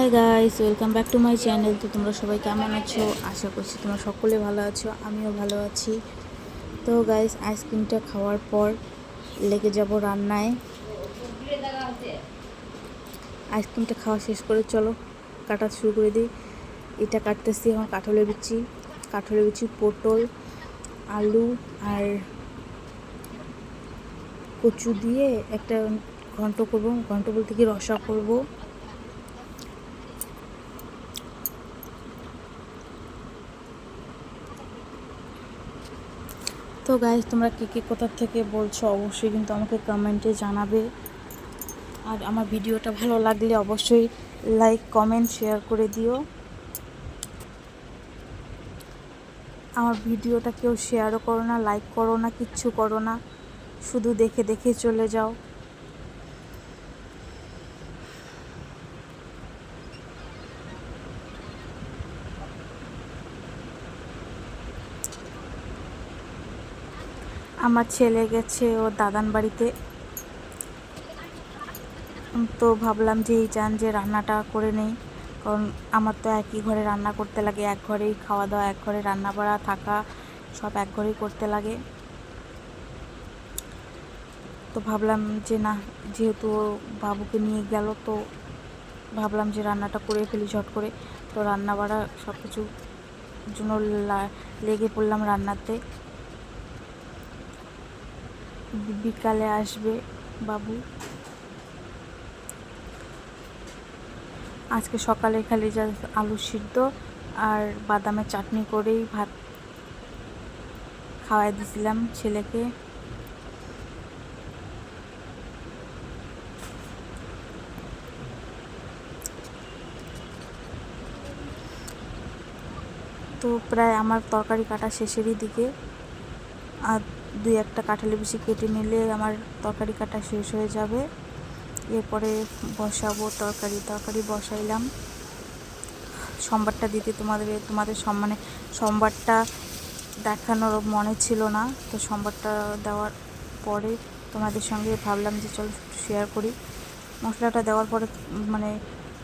Hi guys, welcome back to my channel. তো তোমরা সবাই কেমন আছো? আশা করছি তোমরা সকলে ভালো আছো, আমিও ভালো আছি। তো গাইস, আইসক্রিমটা খাওয়ার পর লেগে যাব রান্নায়। আইসক্রিমটা খাওয়া শেষ করে চলো কাটা শুরু করে দিই। এটা কাটতেছি এখন কাঁঠালের বিচি, পটল, আলু আর কচু দিয়ে একটা ঘন্ট করব। ঘন্ট বলতে কি রসা করব। তো গাইজ, তোমরা কে কোথা থেকে বলছো অবশ্যই কিন্তু আমাকে কমেন্টে জানাবে। আর আমার ভিডিওটা ভালো লাগলে অবশ্যই লাইক, কমেন্ট, শেয়ার করে দিও। আমার ভিডিওটা কেউ শেয়ারও করো না, লাইক করো না, কিচ্ছু করো না, শুধু দেখে দেখে চলে যাও। আমার ছেলে গেছে ওর দাদান বাড়িতে, তো ভাবলাম যে এই চান যে রান্নাটা করে নেই, কারণ আমার তো একই ঘরে রান্না করতে লাগে, এক ঘরেই খাওয়া দাওয়া, এক ঘরে রান্না বাড়া, থাকা সব এক ঘরেই করতে লাগে। তো ভাবলাম যে না, যেহেতু বাবুকে নিয়ে গেল, তো ভাবলাম যে রান্নাটা করে ফেলি ঝট করে। তো রান্না বাড়া সব কিছুর জন্য লেগে পড়লাম রান্নাতে। বিকালে আসবে বাবু। আজকে সকালে খালি যা আলু সিদ্ধ আর বাদামের চাটনি করেই ভাত খাওয়াই দিয়েছিলাম ছেলেকে। তো প্রায় আমার তরকারি কাটা শেষেরই দিকে, আর দুই একটা কাঁঠালের বিচি কেটে নিলে আমার তরকারি কাটা শেষ হয়ে যাবে। এরপরে বসাবো তরকারি বসাইলাম। সোমবারটা দিতে তোমাদের সম্মানে সোমবারটা দেখানোর মনে ছিল না, তো সোমবারটা দেওয়ার পরে তোমাদের সঙ্গে ভাবলাম যে চল শেয়ার করি। মশলাটা দেওয়ার পরে মানে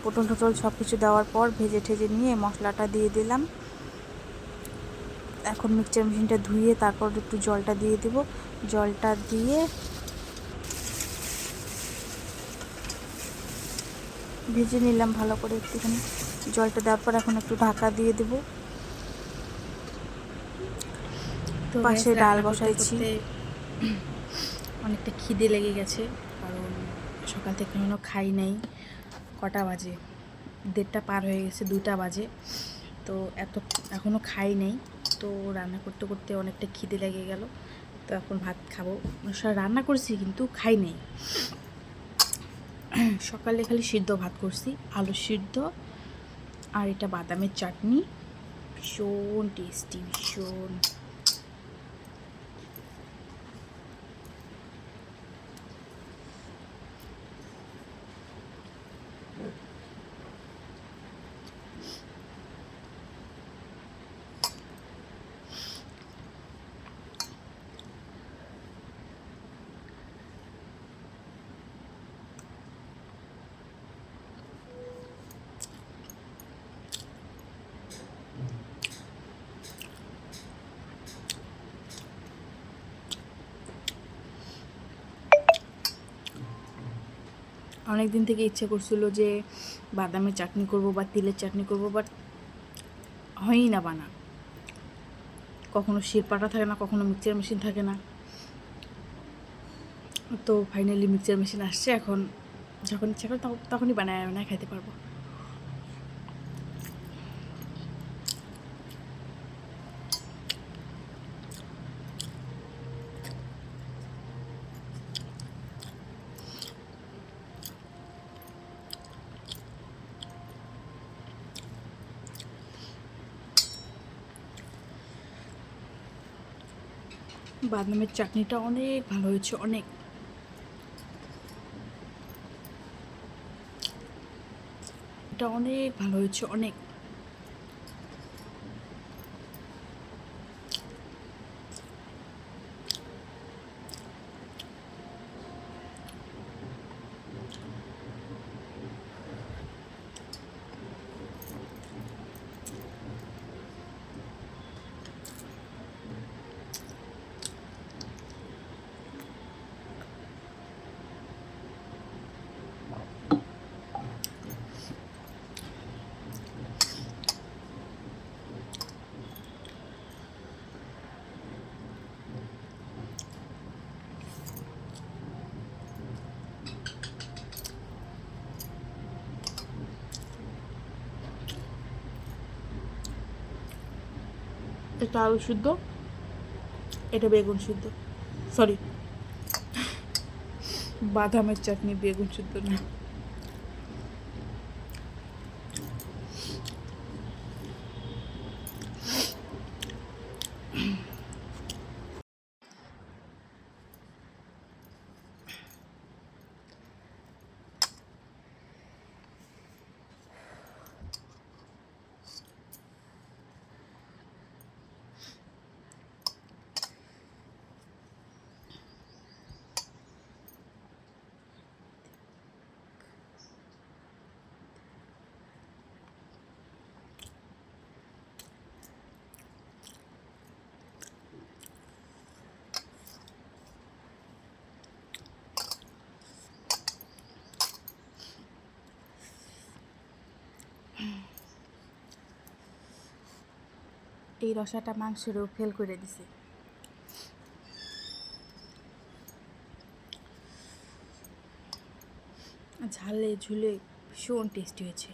পটল টটল সব কিছু দেওয়ার পর ভেজে ঠেজে নিয়ে মশলাটা দিয়ে দিলাম। এখন মিক্সচার মেশিনটা ধুয়ে তারপর একটু জলটা দিয়ে দেব। জলটা দিয়ে ভেজে নিলাম ভালো করে একটুখানি। জলটা দেওয়ার পর এখন একটু ঢাকা দিয়ে দেব। তো পাশে ডাল বসাইছি। অনেকটা খিদে লেগে গেছে, কারণ সকাল থেকে এখনও খাই নাই। কটা বাজে? 1:30 পার হয়ে গেছে, 2টা বাজে। তো এখনও খাই নাই। তো রান্না করতে করতে অনেকটা খিদে লেগে গেল। তো এখন ভাত খাবো। রান্না করেছি কিন্তু খাই নাই। সকালে খালি সিদ্ধ ভাত করছি, আলু সিদ্ধ আর এটা বাদামের চাটনি, ভীষণ টেস্টি, ভীষণ। অনেক দিন থেকে ইচ্ছে করছিল যে বাদামের চাটনি করব বা তিলের চাটনি করব, বাট হয়ই না বানা। কখনো শিলপাটা থাকে না, কখনো মিক্সচার মেশিন থাকে না। তো ফাইনালি মিক্সচার মেশিন আসছে, এখন যখন ইচ্ছা করে তখনই বানায় খাইতে পারবো। বাদামের চাটনিটা অনেক ভালো হয়েছে, অনেক। এটা অনেক ভালো হয়েছে, অনেক। এটা আলু সিদ্ধ, এটা বেগুন সিদ্ধ, সরি বাদামের চাটনি, বেগুন সিদ্ধ না। এই রসাটা মাংসেরও ফেল করে দিছে। ঝালে ঝুলে ভীষণ টেস্টি হয়েছে।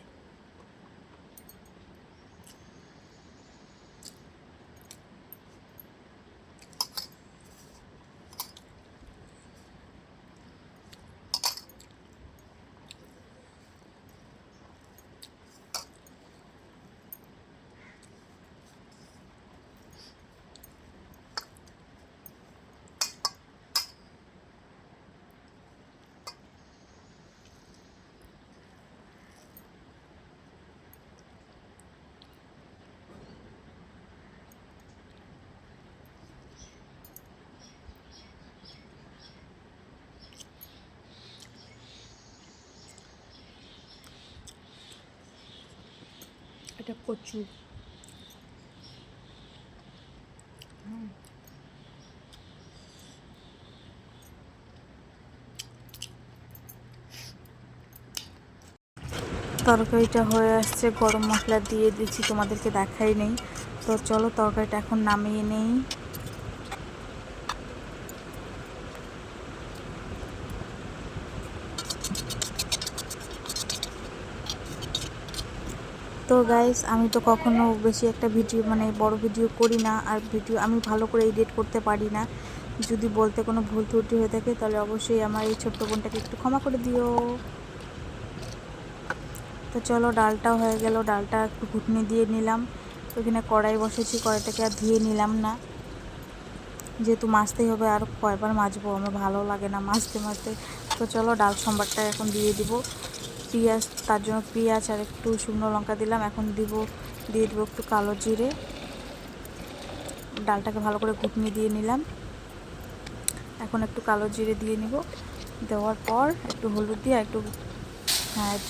এটা কচু। তরকারিটা হয়ে আসছে, গরম মশলা দিয়ে দিচ্ছি, তোমাদেরকে দেখাই নেই। তো চলো তরকারিটা এখন নামিয়ে নেই। তো গাইস, আমি তো কখনো বেশি একটা ভিডিও মানে বড় ভিডিও করি না, আর ভিডিও আমি ভালো করে এডিট করতে পারি না। যদি বলতে কোনো ভুল ত্রুটি হয়ে থাকে তাহলে অবশ্যই আমার এই ছোট্ট বোনটাকে একটু ক্ষমা করে দিও। তো চলো ডালটাও হয়ে গেল, ডালটা একটু ঘুটনি দিয়ে নিলাম। ওইখানে কড়াই বসেছি, কড়াইটাকে আর ধুয়ে নিলাম না, যেহেতু মাজতেই হবে, আর কয়বার মাজবো, আমার ভালো লাগে না মাজতে মাজতে। তো চলো ডাল সম্বারটা এখন দিয়ে দিব। পেঁয়াজ, তার জন্য পেঁয়াজ আর একটু শুকনো লঙ্কা দিলাম। এখন দিয়ে দেবো একটু কালো জিরে। ডালটাকে ভালো করে ঘুটনি দিয়ে নিলাম। এখন একটু কালো জিরে দিয়ে নিব, দেওয়ার পর একটু হলুদ দিয়ে একটু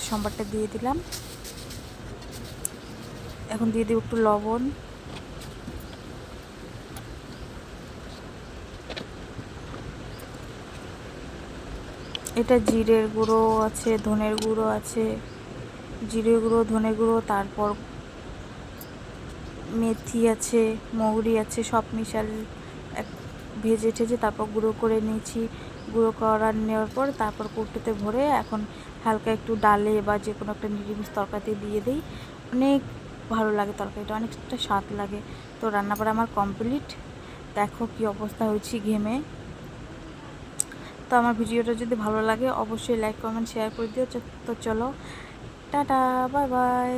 সম্বারটা দিয়ে দিলাম। এখন দিয়ে দেবো একটু লবণ। এটা জিরের গুঁড়ো আছে, ধনের গুঁড়ো আছে, জিরে গুঁড়ো, ধনে গুঁড়ো, তারপর মেথি আছে, মৌরি আছে, সব মিশাল ভেজে ঠেজে তারপর গুঁড়ো করে নিয়েছি। গুঁড়ো নেওয়ার পর তারপর কৌটোতে ভরে এখন হালকা একটু ডালে বা যে কোনো একটা নিরামিষ তরকারিতে দিয়ে দিই। অনেক ভালো লাগে তরকারিটা, অনেকটা স্বাদ লাগে। তো রান্না করা আমার কমপ্লিট। দেখো কি অবস্থা হয়েছি ঘেমে। তো আমার ভিডিওটা যদি ভালো লাগে অবশ্যই লাইক কমেন্ট শেয়ার করে দিও। তো চলো টাটা, বাই বাই।